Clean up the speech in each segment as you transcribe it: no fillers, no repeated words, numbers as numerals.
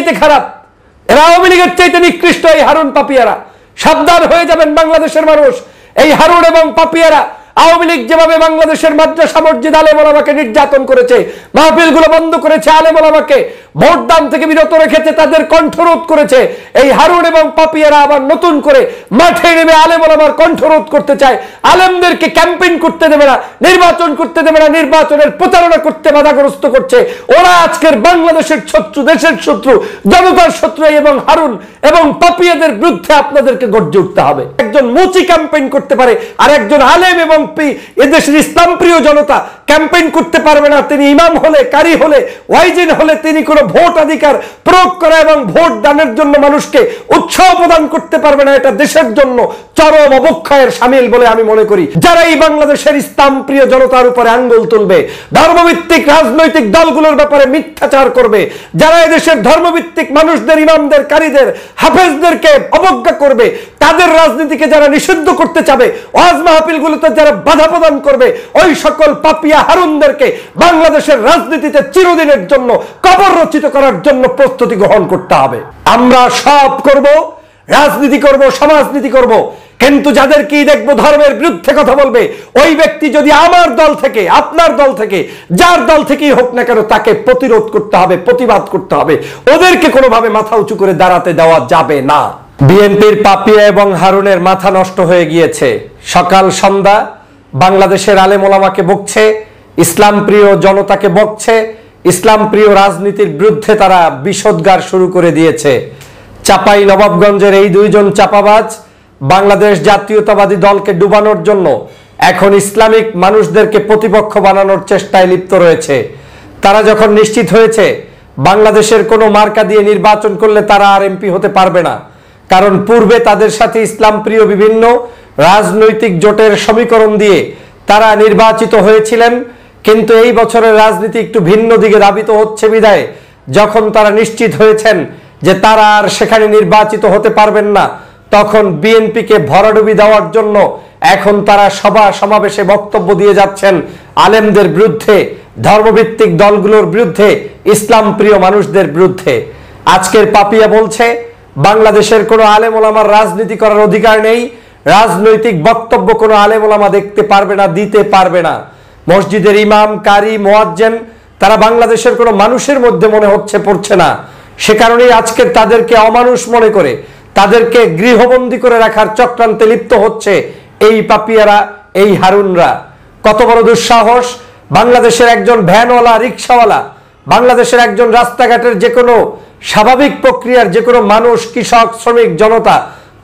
চাইতে খারাপ, এরা আওয়ামী লীগের চাইতে নিকৃষ্ট এই হারুন পাপিয়ারা। সাবধান হয়ে যাবেন বাংলাদেশের মানুষ। এই হারুন এবং পাপিয়ারা আওয়ামী লীগ যেভাবে বাংলাদেশের মাদ্রাসা মসজিদ আলেম ওলামাকে নির্যাতন করেছে, মাহফিলগুলো বন্ধ করেছে, আলেম ওলামাকে ভোট দান থেকে বিরত রেখেছে, তাদের কণ্ঠরোধ করেছে, এই হারুন এবং পাপিয়ারা আবার নতুন করে মাঠে নেমে আলেম ওলামার কণ্ঠরোধ করতে চায়। আলেমদেরকে ক্যাম্পেইন করতে দেবে না, নির্বাচন করতে দেবে না, নির্বাচনের প্রচারণা করতে বাধাগ্রস্ত করছে। ওরা আজকের বাংলাদেশের শত্রু, দেশের শত্রু, জনতার শত্রু। এবং হারুন এবং পাপিয়াদের বিরুদ্ধে আপনাদেরকে গর্জে উঠতে হবে। একজন মুচি ক্যাম্পেইন করতে পারে, আর একজন আলেম এবং এদেশের ইসলাম প্রিয় জনতা ক্যাম্পেইন করতে পারবে না। তিনি ইমাম হলে, কারি হলে, ওয়াইজিন হলে তিনি কোনো ভোট অধিকার প্রয়োগ করা এবং ভোট দানের জন্য মানুষকে উৎসাহ প্রদান করতে পারবে না। এটা দেশের জন্য চরম অবক্ষয়ের শামিল বলে আমি মনে করি। যারা এই বাংলাদেশের ইসলাম প্রিয় জনতার উপরে আঙ্গুল তুলবে, ধর্মভিত্তিক রাজনৈতিক দলগুলোর ব্যাপারে মিথ্যাচার করবে, যারা এদেশের ধর্মভিত্তিক মানুষদের, ইমামদের, কারীদের, হাফেজদেরকে অবজ্ঞা করবে, তাদের রাজনীতিকে যারা নিষিদ্ধ করতে চাবে, ওয়াজ মাহফিলগুলোতে যারা বাধা প্রদান করবে, ওই সকল পাপিয়া হারুনদেরকে বাংলাদেশের রাজনীতিতে চিরদিনের জন্য কবর রচিত করার জন্য প্রস্তুতি গ্রহণ করতে হবে। আমরা সব করব, রাজনীতি করব, সমাজনীতি করব, কিন্তু যাদেরকে দেখবো ধর্মের বিরুদ্ধে কথা বলবে, ওই ব্যক্তি যদি আমার দল থেকে, আপনার দল থেকে, যার দল থেকেই হোক না কেন, তাকে প্রতিরোধ করতে হবে, প্রতিবাদ করতে হবে। ওদেরকে কোনোভাবে মাথা উঁচু করে দাঁড়াতে দেওয়া যাবে না। বিএনপির পাপিয়া এবং হারুনের মাথা নষ্ট হয়ে গিয়েছে। সকাল সন্ধ্যা বাংলাদেশের আলেম ওলামাকে বকছে, ইসলাম প্রিয় জনতাকে বকছে, ইসলাম প্রিয় রাজনীতির বিরুদ্ধে তারা বিষোদ্গার শুরু করে দিয়েছে। চাপাই নবাবগঞ্জের এই দুইজন চাপাবাজ বাংলাদেশ জাতীয়তাবাদী দলকে ডুবানোর জন্য এখন ইসলামিক মানুষদেরকে প্রতিপক্ষ বানানোর চেষ্টায় লিপ্ত রয়েছে। তারা যখন নিশ্চিত হয়েছে বাংলাদেশের কোনো মার্কা দিয়ে নির্বাচন করলে তারা আর এমপি হতে পারবে না, কারণ পূর্বে তাদের সাথে ইসলাম প্রিয় বিভিন্ন রাজনৈতিক জোটের সমীকরণ দিয়ে তারা নির্বাচিত হয়েছিলেন, কিন্তু এই বছরের রাজনীতি একটু ভিন্ন দিকে ধাবিত হচ্ছে বিধায় যখন তারা নিশ্চিত হয়েছেন যে তারা আর সেখানে নির্বাচিত হতে পারবেন না, তখন বিএনপিকে ভরাডুবি দেওয়ার জন্য এখন তারা সভা সমাবেশে বক্তব্য দিয়ে যাচ্ছেন আলেমদের বিরুদ্ধে, ধর্মভিত্তিক দলগুলোর বিরুদ্ধে, ইসলাম প্রিয় মানুষদের বিরুদ্ধে। আজকের পাপিয়া বলছে বাংলাদেশের কোনো আলেম ওলামার রাজনীতি করার অধিকার নেই, রাজনৈতিক বক্তব্য কোনো আলেম ওলামা দেখতে পারবে না, দিতে পারবে না। মসজিদের ইমাম, কারি, মুয়াজ্জিন তারা বাংলাদেশের কোনো মানুষের মধ্যে মনে হচ্ছে পড়ছে না। সে কারণেই আজকে তাদেরকে অমানুষ মনে করে তাদেরকে গৃহবন্দী করে রাখার চক্রান্তে লিপ্ত হচ্ছে এই পাপিয়ারা, এই হারুনরা। কত বড় দুঃসাহস! বাংলাদেশের একজন ভ্যানওয়ালা, রিক্সাওয়ালা, বাংলাদেশের একজন রাস্তাঘাটের যে কোনো স্বাভাবিক প্রক্রিয়ার যে কোনো মানুষ, কৃষক, শ্রমিক, জনতা,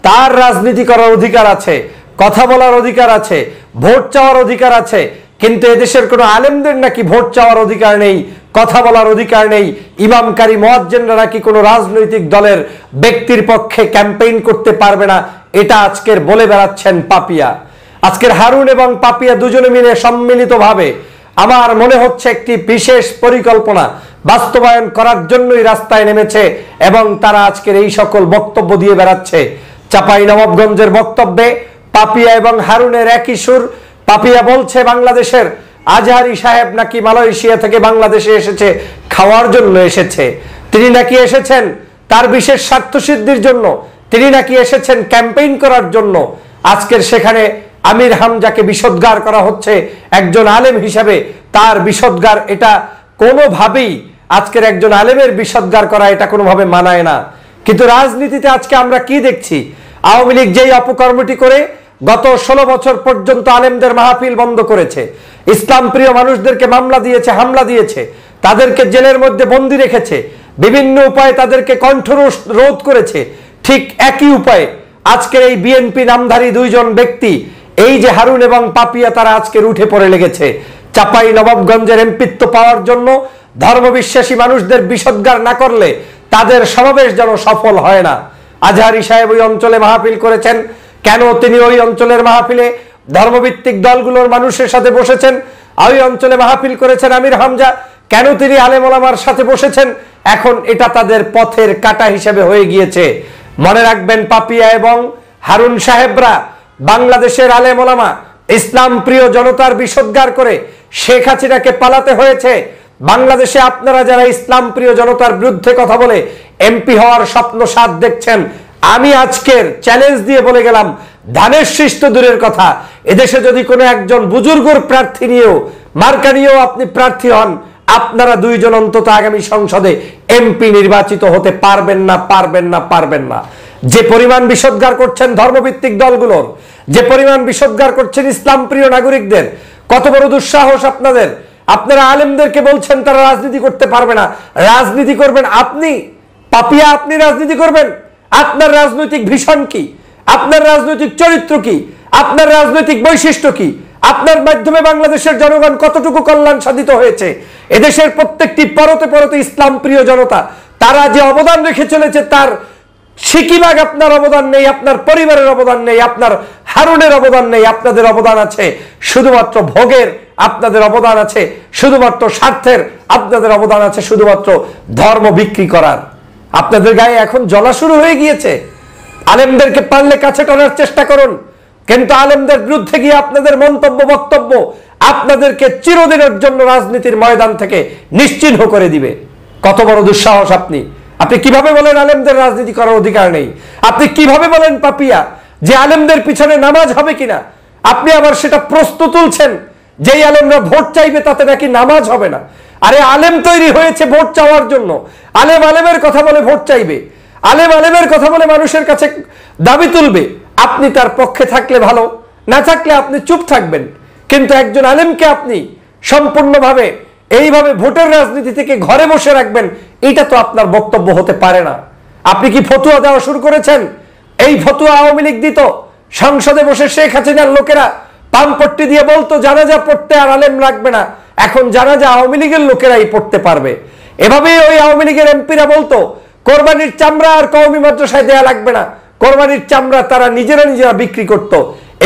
তার রাজনীতি করার অধিকার আছে, কথা বলার অধিকার আছে, ভোট চাওয়ার অধিকার আছে। কিন্তু এদেশের কোনো আলেমদের নাকি ভোট চাওয়ার অধিকার নেই, কথা বলার অধিকার নেই। ইমামকারী মুয়াজ্জিনরা নাকি কোনো রাজনৈতিক দলের ব্যক্তির পক্ষে ক্যাম্পেইন করতে পারবে না। এটা আজকের বলে বেড়াচ্ছেন পাপিয়া। আজকের হারুন এবং পাপিয়া দুজনে মিলে সম্মিলিতভাবে আমার মনে হচ্ছে একটি বিশেষ পরিকল্পনা বাস্তবায়ন করার জন্যই রাস্তায় নেমেছে এবং তারা আজকের এই সকল বক্তব্য দিয়ে বেড়াচ্ছে। চাপাই নবাবগঞ্জের বক্তব্যে পাপিয়া এবং হারুনের একই সুর। পাপিয়া বলছে বাংলাদেশের আজহারি সাহেব নাকি মালয়েশিয়া থেকে বাংলাদেশে এসেছে, খাওয়ার জন্য এসেছে। তিনি নাকি এসেছেন তার বিশেষ স্বার্থসিদ্ধির জন্য, তিনি নাকি এসেছেন ক্যাম্পেইন করার জন্য। আজকের সেখানে আমির হামজাকে বিষোদ্গার করা হচ্ছে একজন আলেম হিসাবে। তার বিষোদ্গার এটা কোনোভাবেই, আজকের একজন আলেমের বিষোদ্গার করা এটা কোনোভাবে মানায় না। কিন্তু রাজনীতিতে আজকে আমরা কি দেখছি? আওয়ামী লীগ যেই অপকর্মটি করে গত 16 বছর পর্যন্ত আলেমদের মাহফিল বন্ধ করেছে, ইসলাম প্রিয় মানুষদেরকে মামলা দিয়েছে, হামলা দিয়েছে, তাদেরকে জেলের মধ্যে বন্দী রেখেছে, বিভিন্ন উপায়ে তাদেরকে কণ্ঠরোধ করেছে, ঠিক একই উপায়ে আজকের এই বিএনপি নামধারী দুইজন ব্যক্তি, এই যে হারুন এবং পাপিয়া, তারা আজকের উঠে পড়ে লেগেছে চাপাই নবাবগঞ্জের এমপিত্ব পাওয়ার জন্য। ধর্মবিশ্বাসী মানুষদের বিষোদ্গার না করলে তাদের সমাবেশ যেন সফল হয় না। আজহারি সাহেব ওই অঞ্চলে মাহফিল করেছেন, কেন তিনি ওই অঞ্চলের মাহফিলে ধর্মভিত্তিক দলগুলোর মানুষের সাথে বসেছেন? ওই অঞ্চলে মাহফিল করেছেন আমির হামজা, কেন তিনি আলেম ওলামার সাথে বসেছেন? এখন এটা তাদের পথের কাঁটা হিসেবে হয়ে গিয়েছে। মনে রাখবেন পাপিয়া এবং হারুন সাহেবরা বাংলাদেশের আলেম ওলামা, ইসলাম প্রিয় জনতার বিষোদ্গার করে শেখ হাসিনাকে পালাতে হয়েছে, বাংলাদেশে আপনারা যারা ইসলাম প্রিয় জনতার বিরুদ্ধে কথা বলে এমপি হওয়ার স্বপ্ন সাথ দেখছেন, আমি আজকের চ্যালেঞ্জ দিয়ে বলে গেলাম, ধানের শীষ তো দূরের কথা, এদেশে যদি কোনো একজন বুজুর্গর প্রার্থী নিয়েও মার্কা নিয়েও আপনি প্রার্থী হন, আপনারা দুইজন অন্তত আগামী সংসদে এমপি নির্বাচিত হতে পারবেন না, পারবেন না, পারবেন না। যে পরিমাণ বিষোদ্গার করছেন ধর্মভিত্তিক দলগুলোর, যে পরিমাণ বিষোদ্গার করছেন ইসলাম প্রিয় নাগরিকদের, কত বড় দুঃসাহস আপনাদের! আপনারা আলেমদেরকে বলছেন তারা রাজনীতি করতে পারবে না। রাজনীতি করবেন আপনি, পাপিয়া, আপনি রাজনীতি করবেন? আপনার রাজনৈতিক ভিশন কি? আপনার রাজনৈতিক চরিত্র কি? আপনার রাজনৈতিক বৈশিষ্ট্য কি? আপনার মাধ্যমে বাংলাদেশের জনগণ কতটুকু কল্যাণ সাধিত হয়েছে? এদেশের প্রত্যেকটি পরতে পরতে ইসলাম প্রিয় জনতা তারা যে অবদান রেখে চলেছে, তার সিকিভাগ আপনার অবদান নেই, আপনার পরিবারের অবদান নেই, আপনার হারুনের অবদান নেই। আপনাদের অবদান আছে শুধুমাত্র ভোগের, আপনাদের অবদান আছে শুধুমাত্র স্বার্থের, আপনাদের অবদান আছে শুধুমাত্র ধর্ম বিক্রি করার। আপনাদের গায়ে এখন জ্বলা শুরু হয়ে গিয়েছে। আলেমদেরকে পারলে কাছে টানার চেষ্টা করুন, কিন্তু আলেমদের বিরুদ্ধে গিয়ে আপনাদের মন্তব্য বক্তব্য আপনাদেরকে চিরদিনের জন্য রাজনীতির ময়দান থেকে নিশ্চিহ্ন করে দিবে। কত বড় দুঃসাহস! আপনি কিভাবে বলেন আলেমদের রাজনীতি করার অধিকার নেই? আপনি কিভাবে বলেন পাপিয়া যে আলেমদের পিছনে নামাজ হবে কিনা? আপনি আবার সেটা প্রশ্ন তুলছেন যেই আলেমরা ভোট চাইবে তাতে নাকি নামাজ হবে না। আরে আলেম তৈরি হয়েছে ভোট চাওয়ার জন্য। আলেম আলেমের কথা বলে ভোট চাইবে, আলেম আলেমের কথা বলে মানুষের কাছে দাবি তুলবে। আপনি তার পক্ষে থাকলে ভালো, না থাকলে আপনি চুপ থাকবেন। কিন্তু একজন আলেমকে আপনি সম্পূর্ণভাবে এইভাবে ভোটের রাজনীতি থেকে ঘরে বসে রাখবেন, এটা তো আপনার বক্তব্য হতে পারে না। আপনি কি ফতুয়া দেওয়া শুরু করেছেন? এই ফতুয়া আওয়ামী লীগ দিত। সংসদে বসে শেখ হাসিনার লোকেরা পামপট্টি দিয়ে বলতো জানাজা পড়তে আর আলেম লাগবে না, এখন জানাজা আওয়ামী লীগের লোকেরাই পড়তে পারবে। এভাবেই ওই আওয়ামী লীগের এমপিরা বলতো কোরবানির চামড়া আর কওমি মাদ্রাসায় দেয়া লাগবে না, কোরবানির চামড়া তারা নিজেরা বিক্রি করত।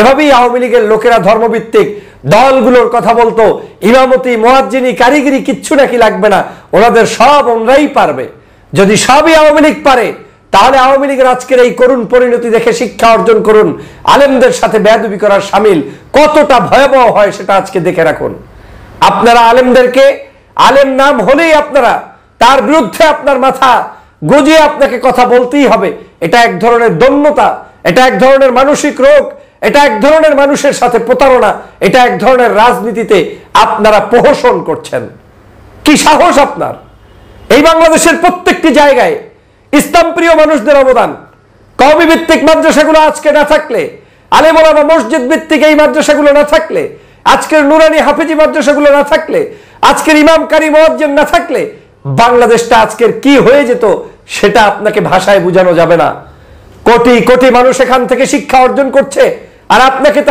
এভাবেই আওয়ামী লীগের লোকেরা ধর্মভিত্তিক দলগুলোর কথা বলতো, ইমামতি, মুয়াজ্জিনি, কারিগরি কিচ্ছু নাকি লাগবে না, ওনাদের সব ওনরাই পারবে। যদি সবই আওয়ামী লীগ পারে, তাহলে আওয়ামী লীগের আজকের এই করুণ পরিণতি দেখে শিক্ষা অর্জন করুন। আলেমদের সাথে বেয়াদবি করার শামিল কতটা ভয়াবহ হয় সেটা আজকে দেখে রাখুন। আপনারা আলেমদেরকে, আলেম নাম হলেই আপনারা তার বিরুদ্ধে আপনার মাথা গজিয়ে আপনাকে কথা বলতেই হবে। এটা এক ধরনের দম্নতা, এটা এক ধরনের মানসিক রোগ, এটা এক ধরনের মানুষের সাথে প্রতারণা, এটা এক ধরনের রাজনীতিতে আপনারা প্রহসন করছেন। কি সাহস আপনার! এই বাংলাদেশের প্রত্যেকটি জায়গায় ইসলাম প্রিয় মানুষদের অবদান, কওমি ভিত্তিক মাদ্রাসাগুলো আজকে না থাকলে, আলেম ওলামা মসজিদ ভিত্তিক এই মাদ্রাসাগুলো না থাকলে, আজকের নুরানি হাফিজি মাদ্রাসাগুলো না থাকলে, আজকের ইমাম কারি মুয়াজ্জিন না থাকলে বাংলাদেশটা আজকের কি হয়ে যেত সেটা আপনাকে ভাষায় বোঝানো যাবে না। কোটি কোটি মানুষ এখান থেকে শিক্ষা অর্জন করছে, আর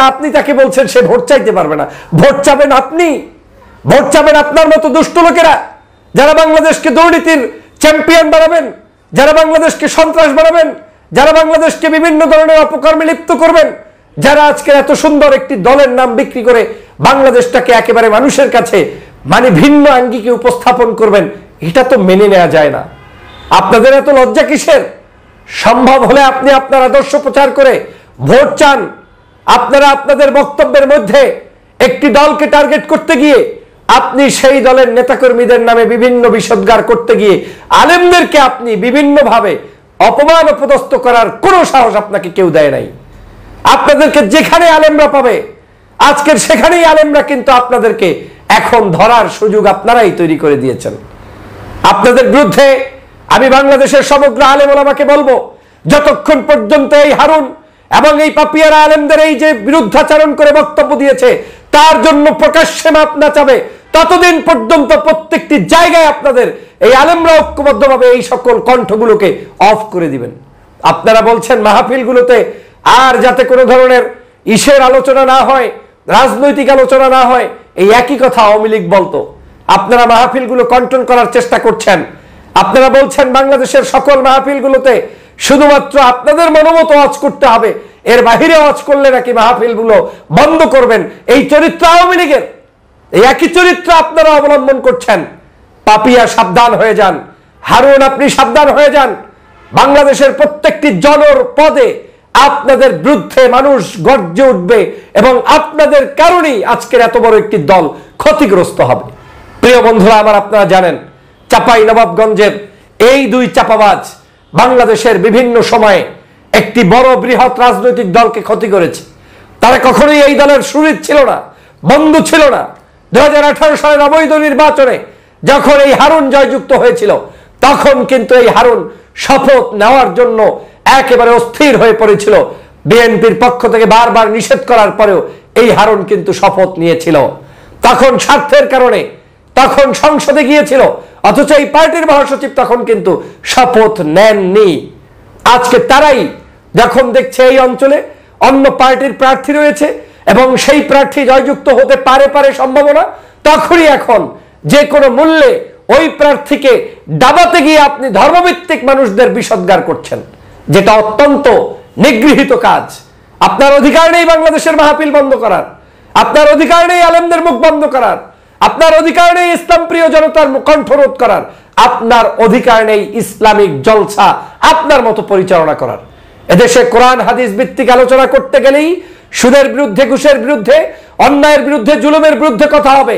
আপনি তাকে বলছেন সে ভোট চাইতে পারবে না। ভোট চাবেন আপনি, ভোট চাবেন আপনার মতো দুষ্ট লোকেরা, যারা বাংলাদেশকে দুর্নীতির চ্যাম্পিয়ন বানাবেন, যারা বাংলাদেশকে সন্ত্রাস বানাবেন, যারা বাংলাদেশকে বিভিন্ন ধরনের অপকর্মে লিপ্ত করবেন, যারা আজকে এত সুন্দর একটি দলের নাম বিক্রি করে বাংলাদেশটাকে একেবারে মানুষের কাছে ভিন্ন আঙ্গিকে উপস্থাপন করবেন, এটা তো মেনে নেওয়া যায় না। আপনাদের এত লজ্জা কিসের? সম্ভব হলে আপনি আপনার আদর্শ প্রচার করে ভোট চান। আপনারা আপনাদের বক্তব্যের মধ্যে একটি দলকে টার্গেট করতে গিয়ে, আপনি সেই দলের নেতাকর্মীদের নামে বিভিন্ন বিষোদ্গার করতে গিয়ে আলেমদেরকে আপনি বিভিন্নভাবে অপমান অপদস্থ করার কোনো সাহস আপনাকে কেউ দেয় নাই। আপনাদেরকে যেখানে আলেমরা পাবে আজকের সেখানেই আলেমরা কিন্তু আপনাদেরকে এখন ধরার সুযোগ আপনারাই তৈরি করে দিয়েছেন। আপনাদের বিরুদ্ধে আমি বাংলাদেশের সমগ্র আলেম ওলামাকে বলবো, যতক্ষণ পর্যন্ত এই হারুন এবং এই পাপিয়ারা আলেমদের এই যে বিরুদ্ধাচরণ করে বক্তব্য দিয়েছে তার জন্য প্রকাশ্যে মাপ না চাবে, ততদিন পর্যন্ত প্রত্যেকটি জায়গায় আপনাদের এই আলেমরা ঐক্যবদ্ধভাবে এই সকল কণ্ঠগুলোকে অফ করে দিবেন। আপনারা বলছেন মাহফিলগুলোতে আর যাতে কোনো ধরনের ইসের আলোচনা না হয়, রাজনৈতিক আলোচনা না হয়, এই একই কথা আওয়ামী লীগ বলতো। আপনারা মাহফিলগুলো কন্ট্রোল করার চেষ্টা করছেন। আপনারা বলছেন বাংলাদেশের সকল মাহফিলগুলোতে শুধুমাত্র আপনাদের মনোমত ওয়াজ করতে হবে, এর বাহিরে ওয়াজ করলে নাকি মাহফিলগুলো বন্ধ করবেন। এই চরিত্র আওয়ামী লীগের, এই একই চরিত্র আপনারা অবলম্বন করছেন। পাপিয়া সাবধান হয়ে যান, হারুন আপনি সাবধান হয়ে যান। বাংলাদেশের প্রত্যেকটি জনপদে আপনাদের বিরুদ্ধে মানুষ গর্জে উঠবে এবং আপনাদের কারণেই আজকের এত বড় একটি দল ক্ষতিগ্রস্ত হবে। প্রিয় বন্ধুরা আমার, আপনারা জানেন চাপাই নবাবগঞ্জের এই দুই চাপাবাজ বাংলাদেশের বিভিন্ন সময়ে একটি বড় বৃহৎ রাজনৈতিক দলকে ক্ষতি করেছে। তারা কখনোই এই দলের সুরিত ছিল না, বন্ধু ছিল না। 2018 সালের অবৈধ নির্বাচনে যখন এই হারুন জয়যুক্ত হয়েছিল, তখন কিন্তু এই হারুন শপথ নেওয়ার জন্য একেবারে অস্থির হয়ে পড়েছিল। বিএনপির পক্ষ থেকে বারবার নিষেধ করার পরেও এই হারুন কিন্তু শপথ নিয়েছিল। তখন স্বার্থের কারণে তখন সংসদে গিয়েছিল, অথচ এই পার্টির মহাসচিব তখন কিন্তু শপথ নেননি। আজকে তারাই যখন দেখছে এই অঞ্চলে অন্য পার্টির প্রার্থী রয়েছে এবং সেই প্রার্থী জয়যুক্ত হতে পারে সম্ভাবনা, তখনই এখন যে কোনো মূল্যে ওই প্রার্থীকে দাবাতে গিয়ে আপনি ধর্মভিত্তিক মানুষদের বিষোদ্গার করছেন, যেটা অত্যন্ত নিগৃহীত কাজ। আপনার অধিকার নেই বাংলাদেশের মাহফিল বন্ধ করার, আপনার অধিকার নেই আলেমদের মুখ বন্ধ করার, আপনার অধিকার নেই ইসলাম প্রিয় জনতার কণ্ঠরোধ করার, আপনার অধিকার নেই ইসলামিক জলসা আপনার মতো পরিচালনা করার। এদেশে কোরআন হাদিস ভিত্তিক আলোচনা করতে গেলেই সুদের বিরুদ্ধে, ঘুষের বিরুদ্ধে, অন্যায়ের বিরুদ্ধে, জুলুমের বিরুদ্ধে কথা হবে।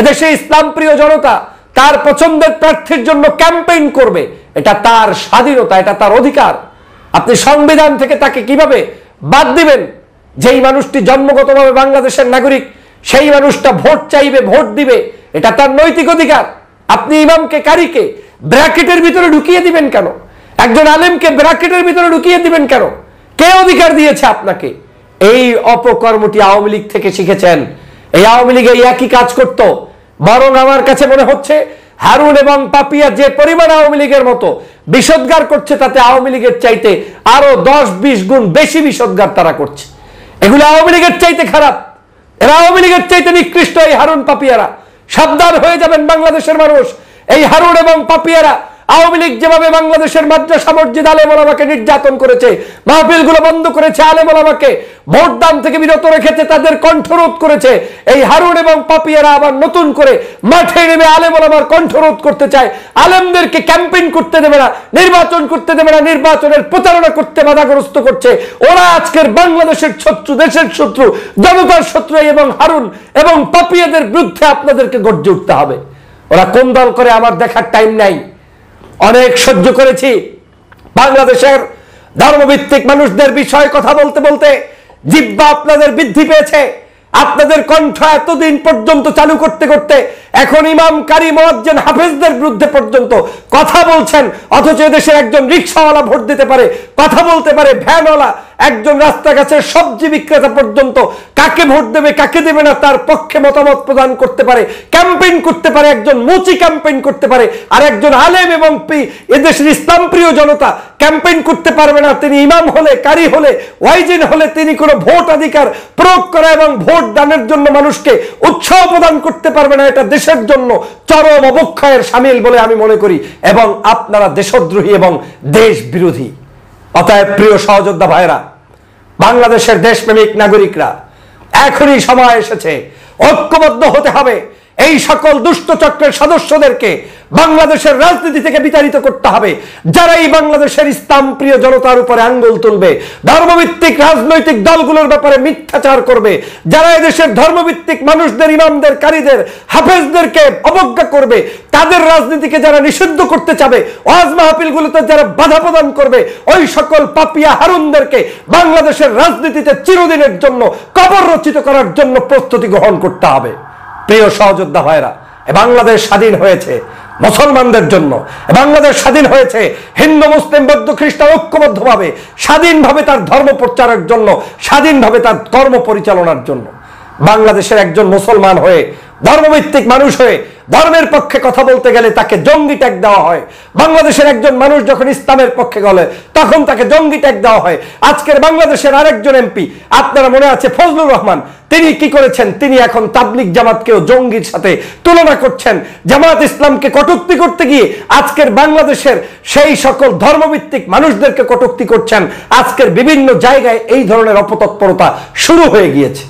এদেশে ইসলাম প্রিয় জনতা তার পছন্দের প্রার্থীর জন্য ক্যাম্পেইন করবে, এটা তার স্বাধীনতা, এটা তার অধিকার। আপনি সংবিধান থেকে তাকে কিভাবে বাদ দিবেন? যেই মানুষটি জন্মগতভাবে বাংলাদেশের নাগরিক, সেই মানুষটা ভোট চাইবে, ভোট দিবে, এটা তার নৈতিক অধিকার। আপনি ইমামকে, কারিকে ব্র্যাকেটের ভিতরে ঢুকিয়ে দিবেন কেন? একজন আলেমকে ব্র্যাকেটের ভিতরে ঢুকিয়ে দিবেন কেন? কে অধিকার দিয়েছে আপনাকে? এই অপকর্মটি আওয়ামী লীগ থেকে শিখেছেন। এই আওয়ামী লীগ এই একই কাজ করত। বরং আমার কাছে মনে হচ্ছে হারুন এবং পাপিয়া যে পরিমাণ আওয়ামী লীগের মতো বিষোদ্গার করছে, তাতে আওয়ামী লীগের চাইতে আরো 10-20 গুণ বেশি বিষোদ্গার তারা করছে। এগুলো আওয়ামী লীগের চাইতে খারাপ, এরা আওয়ামী লীগের চাইতে নিকৃষ্ট। এই হারুন পাপিয়ারা সাবধান হয়ে যাবেন বাংলাদেশের মানুষ। এই হারুন এবং পাপিয়ারা আওয়ামী লীগ যেভাবে বাংলাদেশের মাদ্রাসা মসজিদ আলেম ওলামাকে নির্যাতন করেছে, মাহফিলগুলো বন্ধ করেছে, আলেম ওলামাকে ভোট দান থেকে বিরত রেখেছে, তাদের কণ্ঠরোধ করেছে, এই হারুন এবং পাপিয়ারা আবার নতুন করে মাঠে নেমে আলেম ওলামার কণ্ঠরোধ করতে চায়। আলেমদেরকে ক্যাম্পেইন করতে দেবে না, নির্বাচন করতে দেবে না, নির্বাচনের প্রতারণা করতে বাধাগ্রস্ত করছে। ওরা আজকের বাংলাদেশের শত্রু, দেশের শত্রু, জনতার শত্রু। এবং হারুন এবং পাপিয়াদের বিরুদ্ধে আপনাদেরকে গর্জে উঠতে হবে। ওরা কোন দল করে আমার দেখার টাইম নাই। অনেক সহ্য করেছি। বাংলাদেশের ধর্মভিত্তিক মানুষদের বিষয়ে কথা বলতে বলতে জিহ্বা আপনাদের বৃদ্ধি পেয়েছে। আপনাদের কণ্ঠ এতদিন পর্যন্ত চালু করতে করতে এখন ইমাম, কারি, মুয়াজ্জিন, হাফেজদের বিরুদ্ধে পর্যন্ত কথা বলছেন। অথচ দেশের একজন রিকশাওয়ালা ভোট দিতে পারে, কথা বলতে পারে, ভ্যানওয়ালা, একজন রাস্তাঘাটের সবজি বিক্রেতা পর্যন্ত কাকে ভোট দেবে, কাকে দেবে না তার পক্ষে মতামত প্রদান করতে পারে, ক্যাম্পেইন করতে পারে, একজন মুচি ক্যাম্পেইন করতে পারে। আর একজন আলেম এবং এদেশের ইসলাম প্রিয় জনতা ক্যাম্পেইন করতে পারবে না। তিনি ইমাম হলে, কারি হলে, ওয়াইজিন হলে তিনি কোনো ভোট অধিকার প্রয়োগ করা এবং ভোট দানের জন্য মানুষকে উৎসাহ প্রদান করতে পারবে না। এটা দেশের জন্য চরম অবক্ষয়ের শামিল বলে আমি মনে করি। এবং আপনারা দেশদ্রোহী এবং দেশ বিরোধী। অতএব প্রিয় সহযোদ্ধা ভাইরা, বাংলাদেশের দেশপ্রেমিক নাগরিকরা, এখনই সময় এসেছে, ঐক্যবদ্ধ হতে হবে। এই সকল দুষ্ট চক্রের সদস্যদেরকে বাংলাদেশের রাজনীতি থেকে বিতাড়িত করতে হবে। যারা এই বাংলাদেশের ইসলাম প্রিয় জনতার উপরে আঙ্গুল তুলবে, ধর্মভিত্তিক রাজনৈতিক দলগুলোর ব্যাপারে মিথ্যাচার করবে, যারা এদেশের ধর্মভিত্তিক মানুষদের, ইমামদের, কারীদের, হাফেজদেরকে অবজ্ঞা করবে, তাদের রাজনীতিকে যারা নিষিদ্ধ করতে চাবে, ওয়াজ মাহফিলগুলোতে যারা বাধা প্রদান করবে, ওই সকল পাপিয়া হারুনদেরকে বাংলাদেশের রাজনীতিতে চিরদিনের জন্য কবর রচিত করার জন্য প্রস্তুতি গ্রহণ করতে হবে। প্রিয় সহযোদ্ধা ভাইরা, বাংলাদেশ স্বাধীন হয়েছে মুসলমানদের জন্য। বাংলাদেশ স্বাধীন হয়েছে হিন্দু, মুসলিম, বৌদ্ধ, খ্রিস্টান ঐক্যবদ্ধভাবে স্বাধীনভাবে তার ধর্ম প্রচারের জন্য, স্বাধীনভাবে তার কর্ম পরিচালনার জন্য। বাংলাদেশের একজন মুসলমান হয়ে, ধর্মভিত্তিক মানুষ হয়ে ধর্মের পক্ষে কথা বলতে গেলে তাকে জঙ্গি ট্যাগ দেওয়া হয়। বাংলাদেশের একজন মানুষ যখন ইসলামের পক্ষে গেলে তখন তাকে জঙ্গি ট্যাগ দেওয়া হয়। আজকের বাংলাদেশের আরেকজন এমপি, আপনারা মনে আছে ফজলুর রহমান, তিনি কি করেছেন? তিনি এখন তাবলিগ জামাতকেও জঙ্গির সাথে তুলনা করছেন। জামাত ইসলামকে কটূক্তি করতে গিয়ে আজকের বাংলাদেশের সেই সকল ধর্মভিত্তিক মানুষদেরকে কটূক্তি করছেন। আজকের বিভিন্ন জায়গায় এই ধরনের অপতৎপরতা শুরু হয়ে গিয়েছে।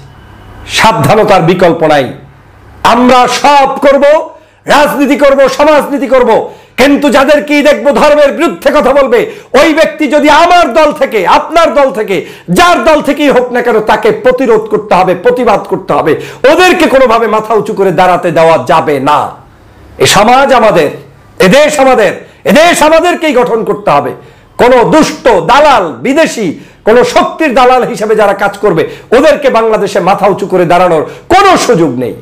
সাবধানতার বিকল্প নাই। আমরা সব করব, রাজনীতি করব, সমাজনীতি করব, কিন্তু যাদেরকে দেখবো ধর্মের বিরুদ্ধে কথা বলবে, ওই ব্যক্তি যদি আমার দল থেকে, আপনার দল থেকে, যার দল থেকেই হোক না কেন, তাকে প্রতিরোধ করতে হবে, প্রতিবাদ করতে হবে। ওদেরকে কোনোভাবে মাথা উঁচু করে দাঁড়াতে দেওয়া যাবে না। এ সমাজ আমাদের, এদেশ আমাদের, এদেশ আমাদেরকেই গঠন করতে হবে। কোন দুষ্ট দালাল, বিদেশি কোন শক্তির দালাল হিসেবে যারা কাজ করবে ওদেরকে বাংলাদেশে মাথা উঁচু করে দাঁড়ানোর কোনো সুযোগ নেই।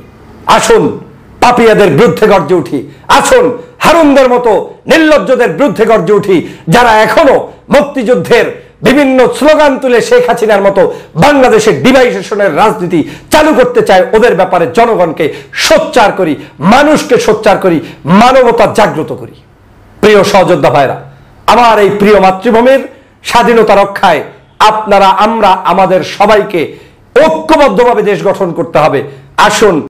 আসুন পাপিয়াদের বিরুদ্ধে গর্জে উঠি, আসুন হারুনদের মতো নির্লজ্জদের বিরুদ্ধে গর্জে উঠি, যারা এখনো মুক্তিযুদ্ধের বিভিন্ন স্লোগান তুলে শেখ হাসিনার মতো বাংলাদেশের ডিভাইডেশনের রাজনীতি চালু করতে চায়। ওদের ব্যাপারে জনগণকে সোচ্চার করি, মানুষকে সোচ্চার করি, মানবতা জাগ্রত করি। প্রিয় সহযোদ্ধা ভাইরা, আমার এই প্রিয় মাতৃভূমির স্বাধীনতা রক্ষায় আপনারা, আমরা, আমাদের সবাইকে ঐক্যবদ্ধভাবে দেশ গঠন করতে হবে। আসুন